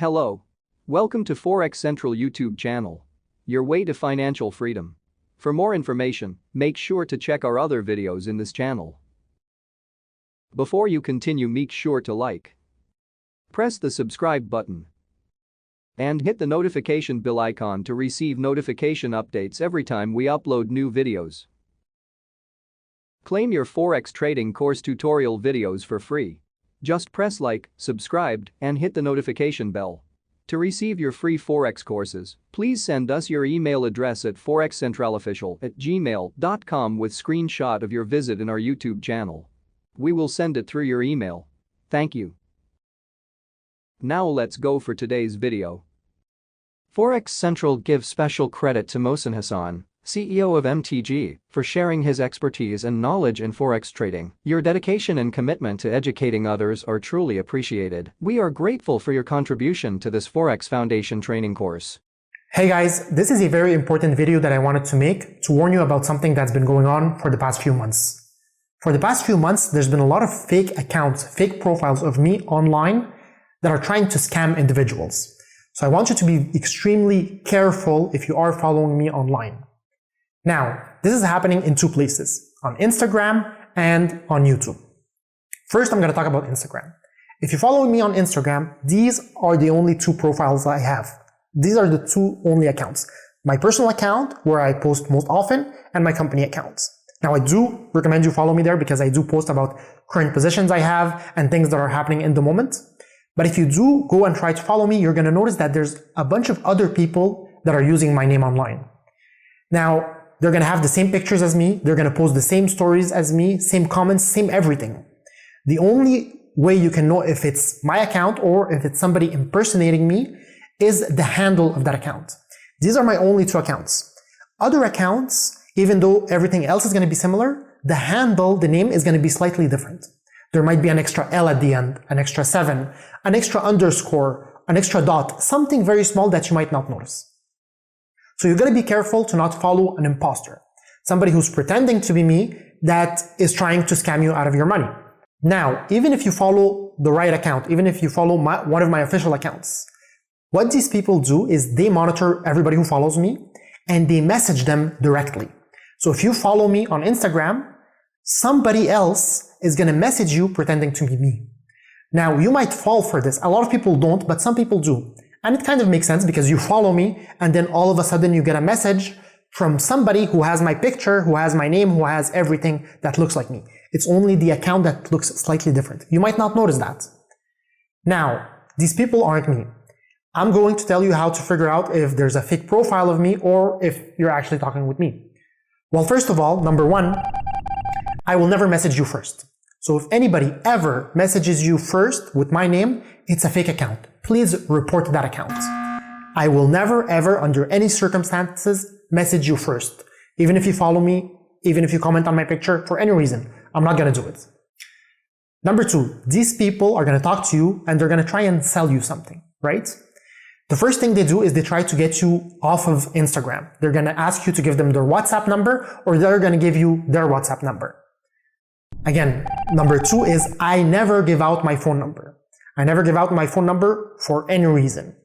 Hello. Welcome to Forex Central YouTube channel. Your way to financial freedom. For more information, make sure to check our other videos in this channel. Before you continue, make sure to like, press the subscribe button, and hit the notification bell icon to receive notification updates every time we upload new videos. Claim your Forex trading course tutorial videos for free. Just press like, subscribe, and hit the notification bell. To receive your free Forex courses, please send us your email address at forexcentralofficial@gmail.com with screenshot of your visit in our YouTube channel. We will send it through your email. Thank you. Now let's go for today's video. Forex Central gives special credit to Mohsen Hassan, CEO of MTG, for sharing his expertise and knowledge in Forex trading. Your dedication and commitment to educating others are truly appreciated. We are grateful for your contribution to this Forex Foundation training course. Hey guys, this is a very important video that I wanted to make to warn you about something that's been going on for the past few months. For the past few months, there's been a lot of fake accounts, fake profiles of me online that are trying to scam individuals. So I want you to be extremely careful if you are following me online. Now, this is happening in two places, on Instagram and on YouTube. First, I'm going to talk about Instagram. If you follow me on Instagram, these are the only two profiles I have. These are the two only accounts. My personal account, where I post most often, and my company account. Now, I do recommend you follow me there because I do post about current positions I have and things that are happening in the moment. But if you do go and try to follow me, you're going to notice that there's a bunch of other people that are using my name online. Now, they're going to have the same pictures as me, they're going to post the same stories as me, same comments, same everything. The only way you can know if it's my account or if it's somebody impersonating me is the handle of that account. These are my only two accounts. Other accounts, even though everything else is going to be similar, the handle, the name is going to be slightly different. There might be an extra L at the end, an extra 7, an extra underscore, an extra dot, something very small that you might not notice. So you got to be careful to not follow an imposter, somebody who's pretending to be me that is trying to scam you out of your money. Now, even if you follow the right account, even if you follow one of my official accounts, what these people do is they monitor everybody who follows me and they message them directly. So if you follow me on Instagram, somebody else is going to message you pretending to be me. Now, you might fall for this. A lot of people don't, but some people do. And it kind of makes sense because you follow me and then all of a sudden you get a message from somebody who has my picture, who has my name, who has everything that looks like me. It's only the account that looks slightly different. You might not notice that. Now, these people aren't me. I'm going to tell you how to figure out if there's a fake profile of me or if you're actually talking with me. Well, first of all, number one, I will never message you first. So if anybody ever messages you first with my name, it's a fake account. Please report that account. I will never ever under any circumstances message you first. Even if you follow me, even if you comment on my picture, for any reason, I'm not going to do it. Number two, these people are going to talk to you and they're going to try and sell you something, right? The first thing they do is they try to get you off of Instagram. They're going to ask you to give them their WhatsApp number or they're going to give you their WhatsApp number. Again, number two is I never give out my phone number. I never give out my phone number for any reason.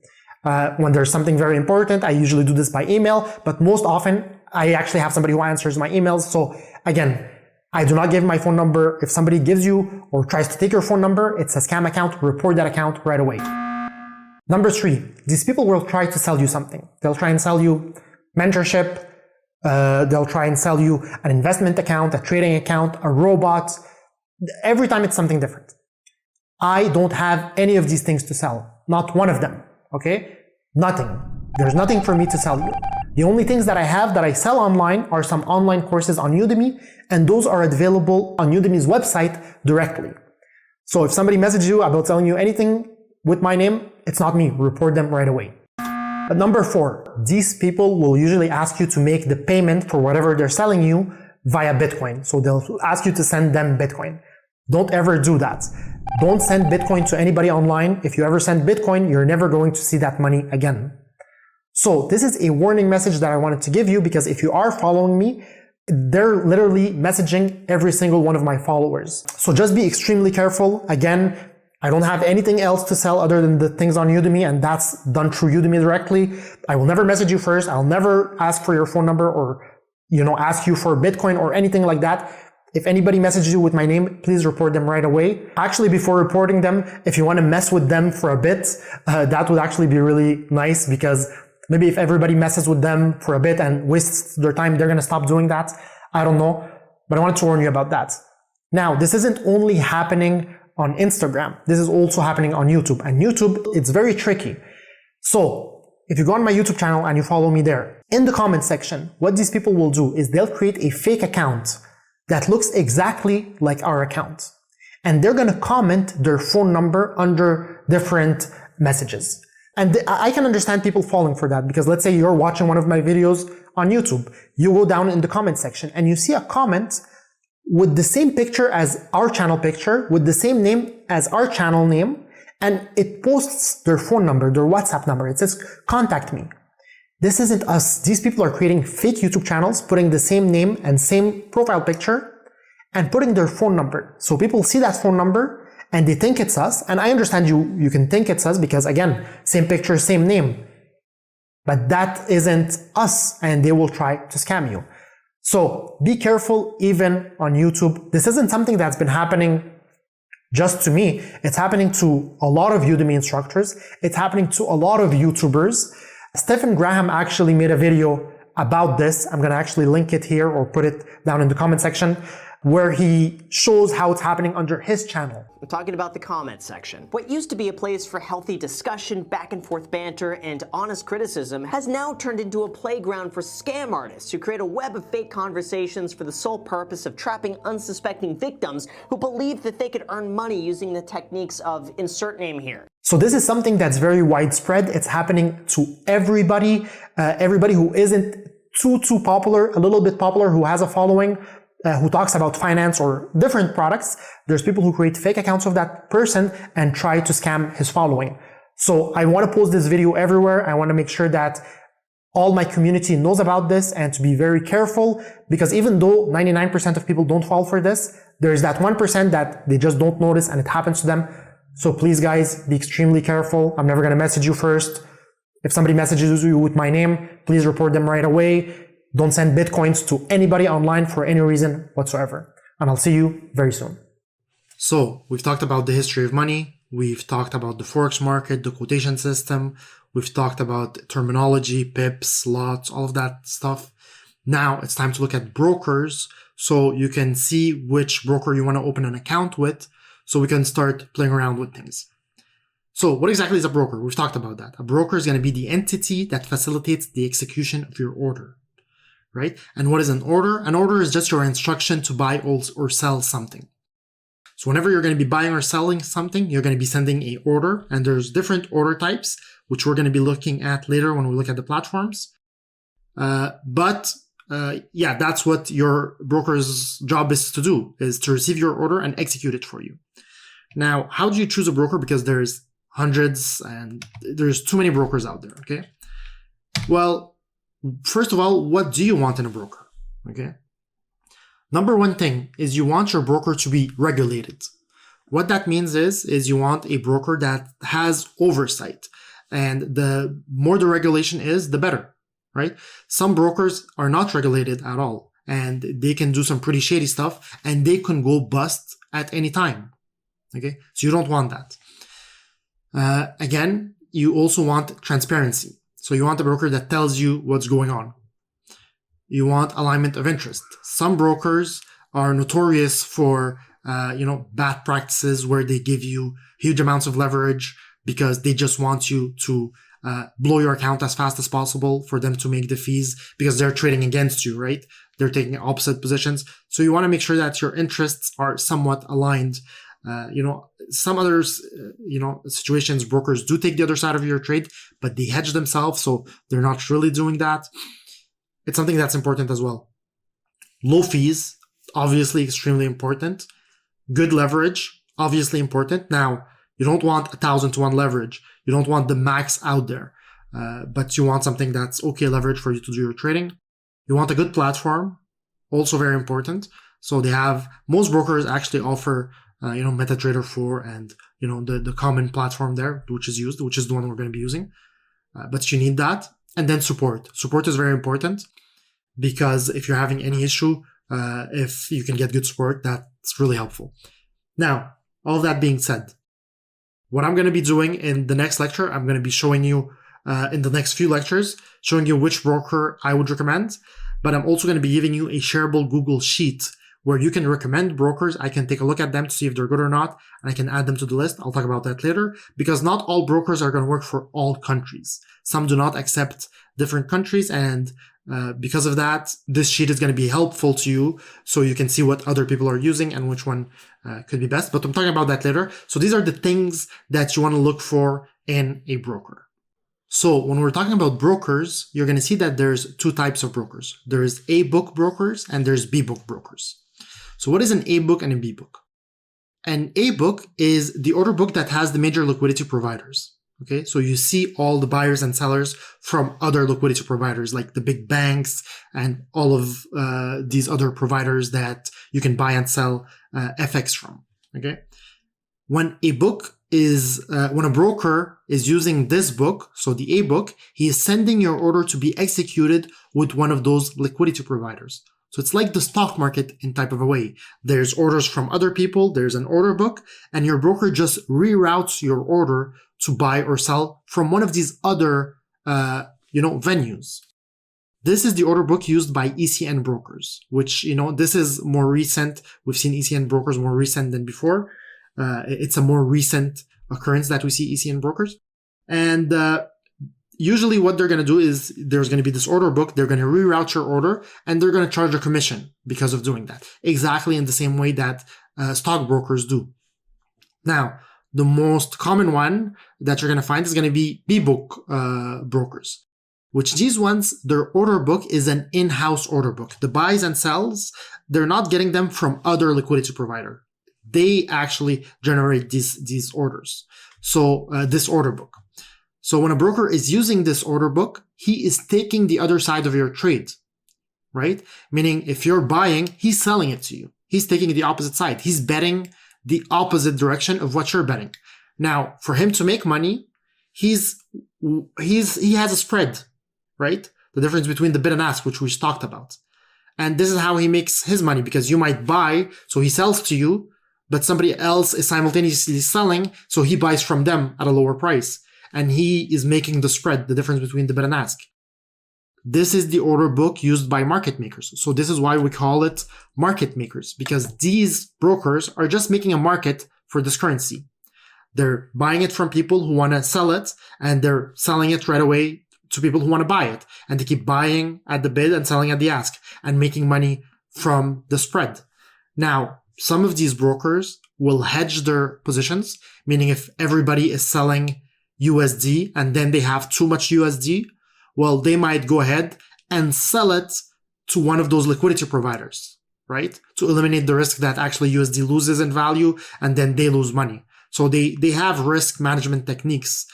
When there's something very important, I usually do this by email, but most often I actually have somebody who answers my emails. So again, I do not give my phone number. If somebody gives you or tries to take your phone number, it's a scam account, report that account right away. Number three, these people will try to sell you something. They'll try and sell you mentorship. They'll try and sell you an investment account, a trading account, a robot. Every time it's something different. I don't have any of these things to sell. Not one of them. Okay? Nothing. There's nothing for me to sell you. The only things that I have that I sell online are some online courses on Udemy, and those are available on Udemy's website directly. So if somebody messages you about selling you anything with my name, it's not me. Report them right away. But number four, these people will usually ask you to make the payment for whatever they're selling you via Bitcoin. So they'll ask you to send them Bitcoin. Don't ever do that. Don't send Bitcoin to anybody online. If you ever send Bitcoin, you're never going to see that money again. So this is a warning message that I wanted to give you because if you are following me, they're literally messaging every single one of my followers. So just be extremely careful. Again, I don't have anything else to sell other than the things on Udemy, and that's done through Udemy directly. I will never message you first. I'll never ask for your phone number or, ask you for Bitcoin or anything like that. If anybody messages you with my name, please report them right away. Actually, before reporting them, if you want to mess with them for a bit, that would actually be really nice, because maybe if everybody messes with them for a bit and wastes their time, they're going to stop doing that. I don't know, but I wanted to warn you about that. Now, this isn't only happening on Instagram. This is also happening on YouTube. And YouTube, it's very tricky. So if you go on my YouTube channel and you follow me there, in the comment section, what these people will do is they'll create a fake account that looks exactly like our account. And they're going to comment their phone number under different messages. And I can understand people falling for that, because let's say you're watching one of my videos on YouTube. You go down in the comment section and you see a comment with the same picture as our channel picture, with the same name as our channel name, and it posts their phone number, their WhatsApp number. It says, contact me. This isn't us. These people are creating fake YouTube channels, putting the same name and same profile picture, and putting their phone number. So people see that phone number and they think it's us. And I understand you can think it's us because, again, same picture, same name. But that isn't us, and they will try to scam you. So be careful even on YouTube. This isn't something that's been happening just to me. It's happening to a lot of Udemy instructors. It's happening to a lot of YouTubers. Stephen Graham actually made a video about this. I'm going to actually link it here or put it down in the comment section, where he shows how it's happening under his channel. I'm talking about the comment section. What used to be a place for healthy discussion, back and forth banter, and honest criticism has now turned into a playground for scam artists who create a web of fake conversations for the sole purpose of trapping unsuspecting victims who believe that they could earn money using the techniques of insert name here. So this is something that's very widespread. It's happening to everybody, everybody who isn't too popular, a little bit popular, who has a following, who talks about finance or different products. There's people who create fake accounts of that person and try to scam his following. So I want to post this video everywhere. I want to make sure that all my community knows about this and to be very careful, because even though 99% of people don't fall for this, there's that 1% that they just don't notice and it happens to them. So please, guys, be extremely careful. I'm never going to message you first. If somebody messages you with my name, please report them right away. Don't send Bitcoins to anybody online for any reason whatsoever. And I'll see you very soon. So we've talked about the history of money. We've talked about the Forex market, the quotation system. We've talked about terminology, pips, lots, all of that stuff. Now it's time to look at brokers, so you can see which broker you want to open an account with, so we can start playing around with things. So what exactly is a broker? We've talked about that. A broker is going to be the entity that facilitates the execution of your order, right? And what is an order? An order is just your instruction to buy or sell something. So whenever you're going to be buying or selling something, you're going to be sending an order, and there's different order types, which we're going to be looking at later when we look at the platforms. Yeah, that's what your broker's job is to do, is to receive your order and execute it for you. Now, how do you choose a broker? Because there's hundreds and there's too many brokers out there, okay? Well, first of all, what do you want in a broker, okay? Number one thing is you want your broker to be regulated. What that means is you want a broker that has oversight, and the more the regulation is, the better, right? Some brokers are not regulated at all, and they can do some pretty shady stuff, and they can go bust at any time, okay? So you don't want that. Again, you also want transparency. So you want a broker that tells you what's going on. You want alignment of interest. Some brokers are notorious for, bad practices where they give you huge amounts of leverage because they just want you to blow your account as fast as possible for them to make the fees, because they're trading against you, right? They're taking opposite positions. So you want to make sure that your interests are somewhat aligned. Some others, situations, brokers do take the other side of your trade, but they hedge themselves, so they're not really doing that. It's something that's important as well. Low fees, obviously extremely important. Good leverage, obviously important. Now, you don't want 1,000-to-1 leverage. You don't want the max out there, but you want something that's okay leverage for you to do your trading. You want a good platform, also very important. So most brokers actually offer MetaTrader 4 and, the common platform there, which is used, which is the one we're going to be using. But you need that. And then support. Support is very important because if you're having any issue, if you can get good support, that's really helpful. Now, all of that being said, what I'm going to be doing in the next lecture, I'm going to be showing you in the next few lectures, showing you which broker I would recommend. But I'm also going to be giving you a shareable Google Sheet where you can recommend brokers. I can take a look at them to see if they're good or not, and I can add them to the list. I'll talk about that later, because not all brokers are going to work for all countries. Some do not accept different countries, and because of that, this sheet is going to be helpful to you so you can see what other people are using and which one could be best. But I'm talking about that later. So these are the things that you want to look for in a broker. So when we're talking about brokers, you're going to see that there's two types of brokers. There's A-book brokers and there's B-book brokers. So what is an A-book and a B-book? An A-book is the order book that has the major liquidity providers. Okay, so you see all the buyers and sellers from other liquidity providers like the big banks and all of these other providers that you can buy and sell FX from. Okay, when a broker is using this book, so the A book, he is sending your order to be executed with one of those liquidity providers. So it's like the stock market in type of a way. There's orders from other people, there's an order book, and your broker just reroutes your order to buy or sell from one of these other, venues. This is the order book used by ECN brokers, which, this is more recent. We've seen ECN brokers more recent than before. It's a more recent occurrence that we see ECN brokers. And usually what they're going to do is there's going to be this order book. They're going to reroute your order and they're going to charge a commission because of doing that. Exactly in the same way that stockbrokers do. Now, the most common one that you're going to find is going to be B-book brokers, which these ones, their order book is an in-house order book. The buys and sells, they're not getting them from other liquidity provider. They actually generate these orders. So this order book. So when a broker is using this order book, he is taking the other side of your trade, right? Meaning if you're buying, he's selling it to you. He's taking the opposite side. He's betting the opposite direction of what you're betting. Now, for him to make money, he has a spread, right? The difference between the bid and ask, which we talked about. And this is how he makes his money, because you might buy, so he sells to you, but somebody else is simultaneously selling, so he buys from them at a lower price. And he is making the spread, the difference between the bid and ask. This is the order book used by market makers. So this is why we call it market makers, because these brokers are just making a market for this currency. They're buying it from people who want to sell it, and they're selling it right away to people who want to buy it. And they keep buying at the bid and selling at the ask and making money from the spread. Now, some of these brokers will hedge their positions, meaning if everybody is selling USD and then they have too much USD, well, they might go ahead and sell it to one of those liquidity providers, right? To eliminate the risk that actually USD loses in value and then they lose money. So they have risk management techniques,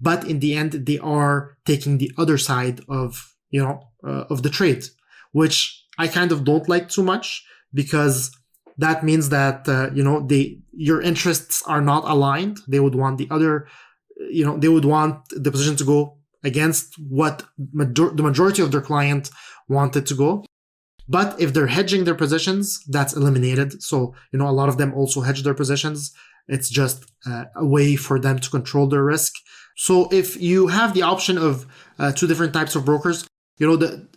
but in the end, they are taking the other side of the trade, which I kind of don't like too much, because that means that, your interests are not aligned. They would want they would want the position to go against what the majority of their client wanted to go. But if they're hedging their positions, that's eliminated. So, a lot of them also hedge their positions. It's just a way for them to control their risk. So if you have the option of two different types of brokers, the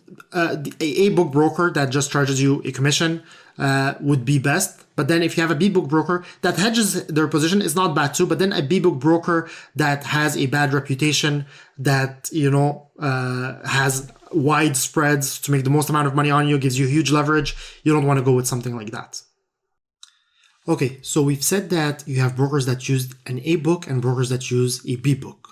A-book broker that just charges you a commission would be best. But then if you have a B-book broker that hedges their position, is not bad too. But then a B-book broker that has a bad reputation, that, has wide spreads to make the most amount of money on you, gives you huge leverage, you don't want to go with something like that. Okay, so we've said that you have brokers that use an A-book and brokers that use a B-book.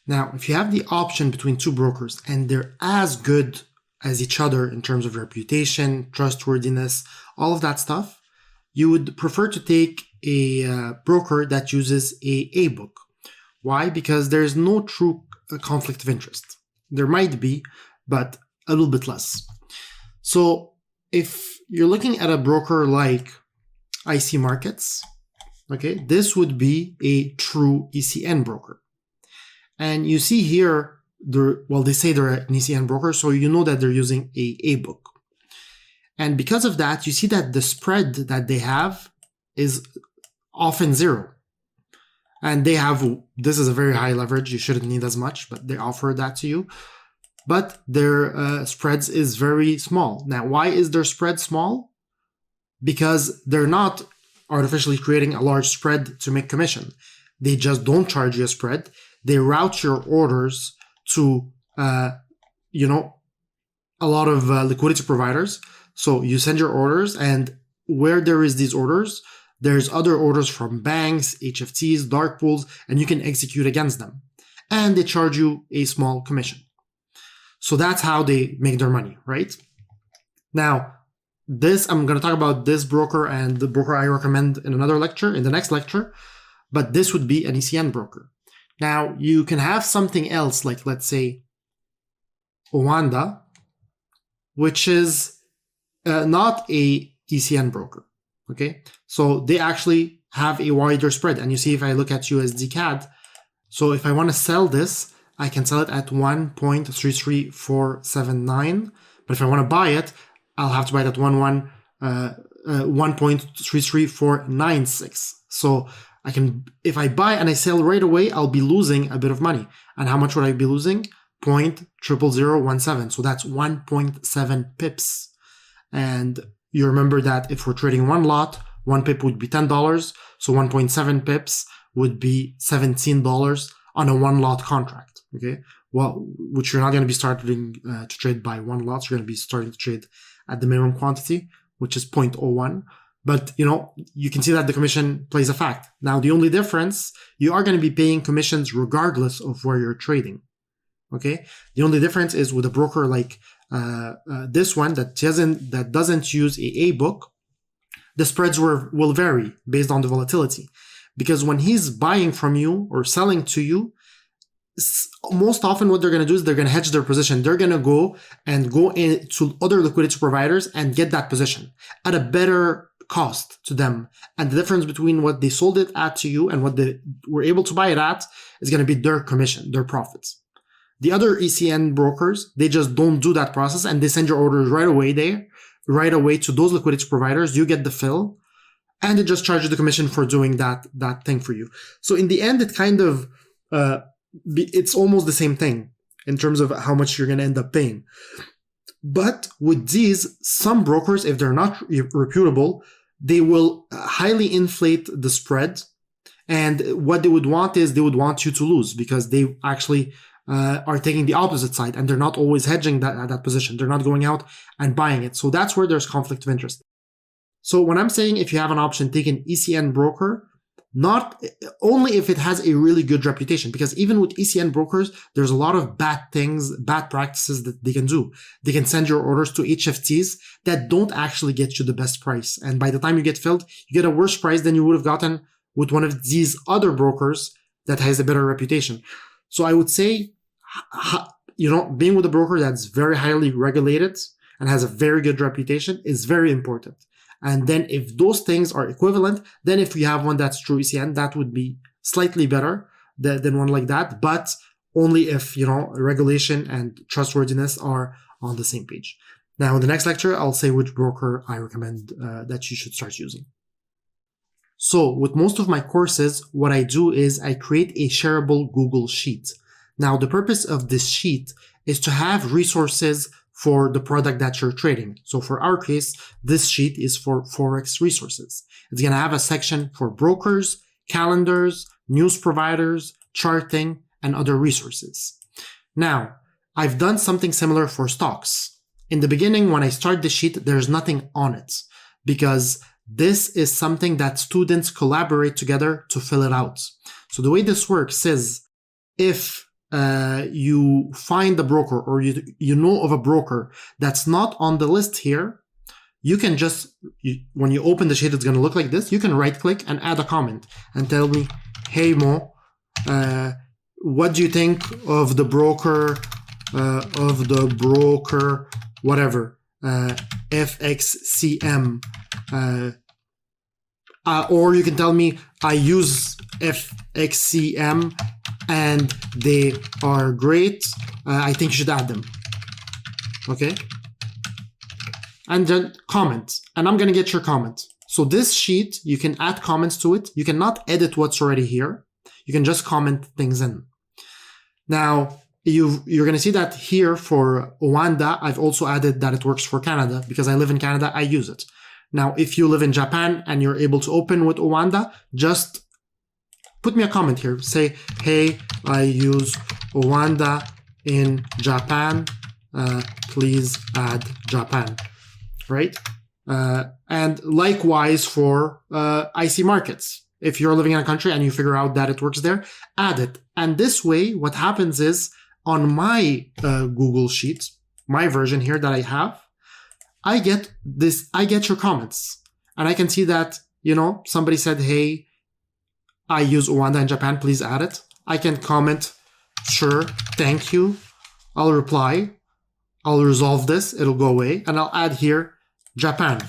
Now, if you have the option between two brokers and they're as good as each other in terms of reputation, trustworthiness, all of that stuff, you would prefer to take a broker that uses a A-book. Why? Because there's no true conflict of interest. There might be, but a little bit less. So if you're looking at a broker like IC Markets, okay, this would be a true ECN broker. And you see here, they say they're an ECN broker, so you know that they're using a book. And because of that, you see that the spread that they have is often zero. And they have, this is a very high leverage, you shouldn't need as much, but they offer that to you. But their spreads is very small. Now, why is their spread small? Because they're not artificially creating a large spread to make commission. They just don't charge you a spread. They route your orders to, a lot of liquidity providers. So you send your orders, and where there is these orders, there's other orders from banks, HFTs, dark pools, and you can execute against them. And they charge you a small commission. So that's how they make their money, right? Now, I'm going to talk about this broker and the broker I recommend in another lecture, in the next lecture, but this would be an ECN broker. Now, you can have something else, like let's say Owanda, which is not a ECN broker, okay? So they actually have a wider spread. And you see, if I look at USD CAD, so if I want to sell this, I can sell it at 1.33479. But if I want to buy it, I'll have to buy it at 1.33496. So I can, if I buy and I sell right away, I'll be losing a bit of money. And how much would I be losing? 0.00017. So that's 1.7 pips. And you remember that if we're trading one lot, 1 pip would be $10. So 1.7 pips would be $17 on a one lot contract. Okay. Well, which you're not going to be starting to trade by one lot. You're going to be starting to trade at the minimum quantity, which is 0.01. But, you can see that the commission plays a fact. Now, the only difference, you are going to be paying commissions regardless of where you're trading. Okay. The only difference is with a broker like this one that doesn't use a book, the spreads will vary based on the volatility. Because when he's buying from you or selling to you, most often what they're going to do is they're going to hedge their position. They're going to go into other liquidity providers and get that position at a better cost to them. And the difference between what they sold it at to you and what they were able to buy it at is going to be their commission, their profits. The other ECN brokers, they just don't do that process, and they send your orders right away to those liquidity providers. You get the fill, and they just charge you the commission for doing that thing for you. So in the end, it kind of, it's almost the same thing in terms of how much you're going to end up paying. But with these, some brokers, if they're not reputable, they will highly inflate the spread. And what they would want is they would want you to lose, because they actually are taking the opposite side, and they're not always hedging that position. They're not going out and buying it. So that's where there's conflict of interest. So when I'm saying if you have an option, take an ECN broker, not only if it has a really good reputation, because even with ECN brokers, there's a lot of bad practices that they can do. They can send your orders to HFTs that don't actually get you the best price. And by the time you get filled, you get a worse price than you would have gotten with one of these other brokers that has a better reputation. So I would say, being with a broker that's very highly regulated and has a very good reputation is very important. And then if those things are equivalent, then if you have one that's true ECN, that would be slightly better than one like that, but only if, regulation and trustworthiness are on the same page. Now, in the next lecture, I'll say which broker I recommend that you should start using. So with most of my courses, what I do is I create a shareable Google Sheet. Now, the purpose of this sheet is to have resources for the product that you're trading. So for our case, this sheet is for Forex resources. It's going to have a section for brokers, calendars, news providers, charting, and other resources. Now, I've done something similar for stocks. In the beginning, when I start the sheet, there's nothing on it, because this is something that students collaborate together to fill it out. So the way this works is, if you find a broker, or you know of a broker that's not on the list here, you can just, when you open the sheet, it's going to look like this. You can right click and add a comment and tell me, hey Mo, what do you think of the broker, whatever, FXCM, Or you can tell me, I use FXCM and they are great. I think you should add them. Okay. And then comment. And I'm going to get your comment. So this sheet, you can add comments to it. You cannot edit what's already here. You can just comment things in. Now, you're going to see that here for Oanda, I've also added that it works for Canada because I live in Canada, I use it. Now, if you live in Japan and you're able to open with Oanda, just put me a comment here. Say, hey, I use Oanda in Japan. Please add Japan, right? And likewise for IC markets. If you're living in a country and you figure out that it works there, add it. And this way, what happens is on my Google Sheet, my version here that I have, I get your comments. And I can see that, somebody said, hey, I use Oanda in Japan, please add it. I can comment, sure, thank you. I'll reply. I'll resolve this. It'll go away. And I'll add here, Japan.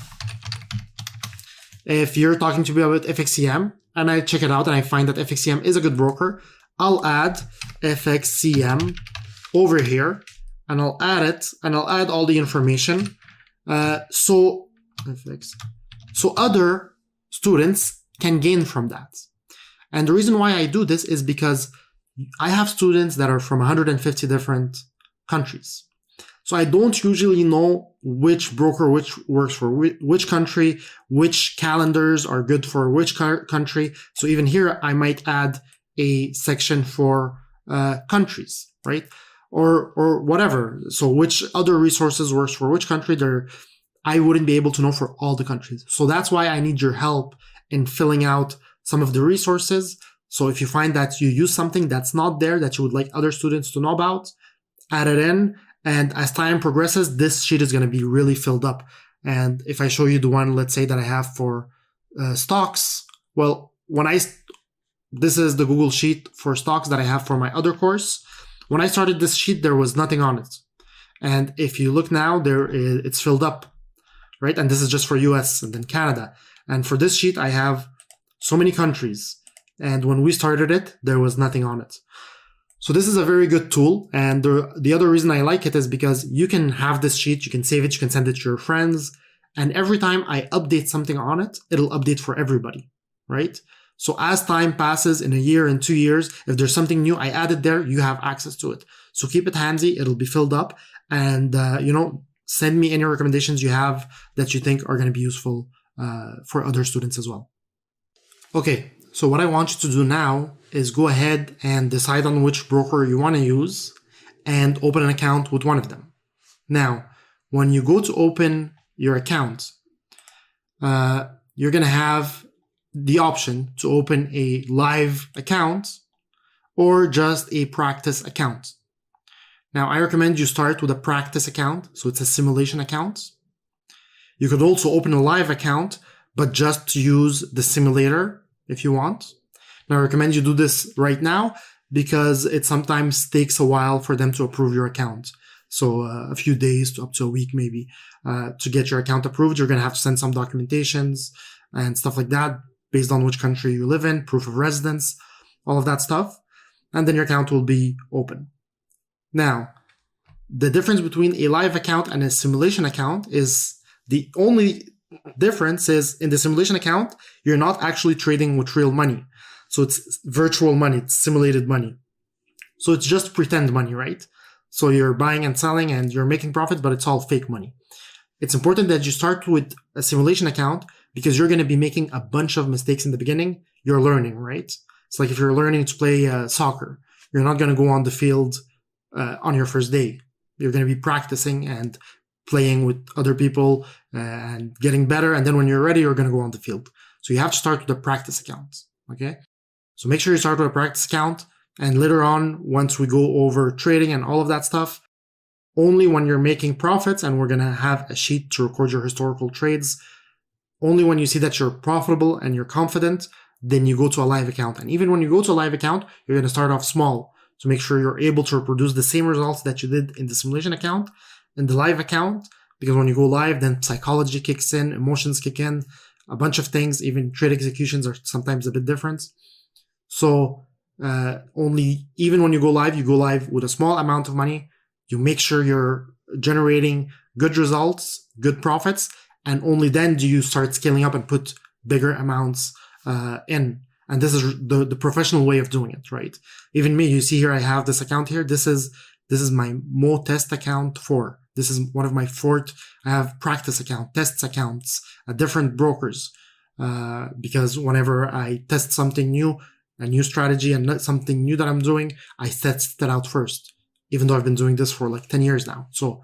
If you're talking to me about FXCM and I check it out and I find that FXCM is a good broker, I'll add FXCM over here and I'll add it and I'll add all the information. So other students can gain from that. And the reason why I do this is because I have students that are from 150 different countries. So I don't usually know which broker which works for which country, which calendars are good for which country. So even here, I might add a section for countries, right? Or whatever. So which other resources works for which country, I wouldn't be able to know for all the countries. So that's why I need your help in filling out some of the resources. So if you find that you use something that's not there that you would like other students to know about, add it in. And as time progresses, this sheet is going to be really filled up. And if I show you the one, let's say that I have for stocks, well, this is the Google Sheet for stocks that I have for my other course. When I started this sheet, there was nothing on it. And if you look now, it's filled up, right? And this is just for US and then Canada. And for this sheet, I have so many countries. And when we started it, there was nothing on it. So this is a very good tool. And the other reason I like it is because you can have this sheet, you can save it, you can send it to your friends. And every time I update something on it, it'll update for everybody, right? So as time passes in a year and 2 years, if there's something new I added there, you have access to it. So keep it handy. It'll be filled up. And, send me any recommendations you have that you think are going to be useful for other students as well. Okay. So what I want you to do now is go ahead and decide on which broker you want to use and open an account with one of them. Now, when you go to open your account, you're going to have the option to open a live account or just a practice account. Now, I recommend you start with a practice account. So it's a simulation account. You could also open a live account, but just use the simulator if you want. Now, I recommend you do this right now because it sometimes takes a while for them to approve your account. So a few days to up to a week maybe to get your account approved. You're going to have to send some documentations and stuff like that based on which country you live in, proof of residence, all of that stuff. And then your account will be open. Now, the difference between a live account and a simulation account is the only difference is in the simulation account, you're not actually trading with real money. So it's virtual money, it's simulated money. So it's just pretend money, right? So you're buying and selling and you're making profits, but it's all fake money. It's important that you start with a simulation account because you're going to be making a bunch of mistakes in the beginning. You're learning, right? It's like if you're learning to play soccer, you're not going to go on the field on your first day. You're going to be practicing and playing with other people and getting better. And then when you're ready, you're going to go on the field. So you have to start with a practice account. Okay. So make sure you start with a practice account. And later on, once we go over trading and all of that stuff, only when you're making profits, and we're going to have a sheet to record your historical trades, only when you see that you're profitable and you're confident, then you go to a live account. And even when you go to a live account, you're going to start off small to make sure you're able to reproduce the same results that you did in the simulation account in the live account, because when you go live, then psychology kicks in, emotions kick in, a bunch of things. Even trade executions are sometimes a bit different. So even when you go live with a small amount of money. You make sure you're generating good results, good profits, and only then do you start scaling up and put bigger amounts in. And this is the professional way of doing it, right? Even me, you see here, I have this account here. This is my Mo test account 4. This is one of my 4. I have practice account, tests accounts at different brokers, because whenever I test something new, a new strategy and something new that I'm doing, I test that out first, even though I've been doing this for like 10 years now. So,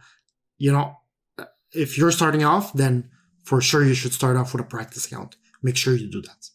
if you're starting off, then for sure you should start off with a practice account. Make sure you do that.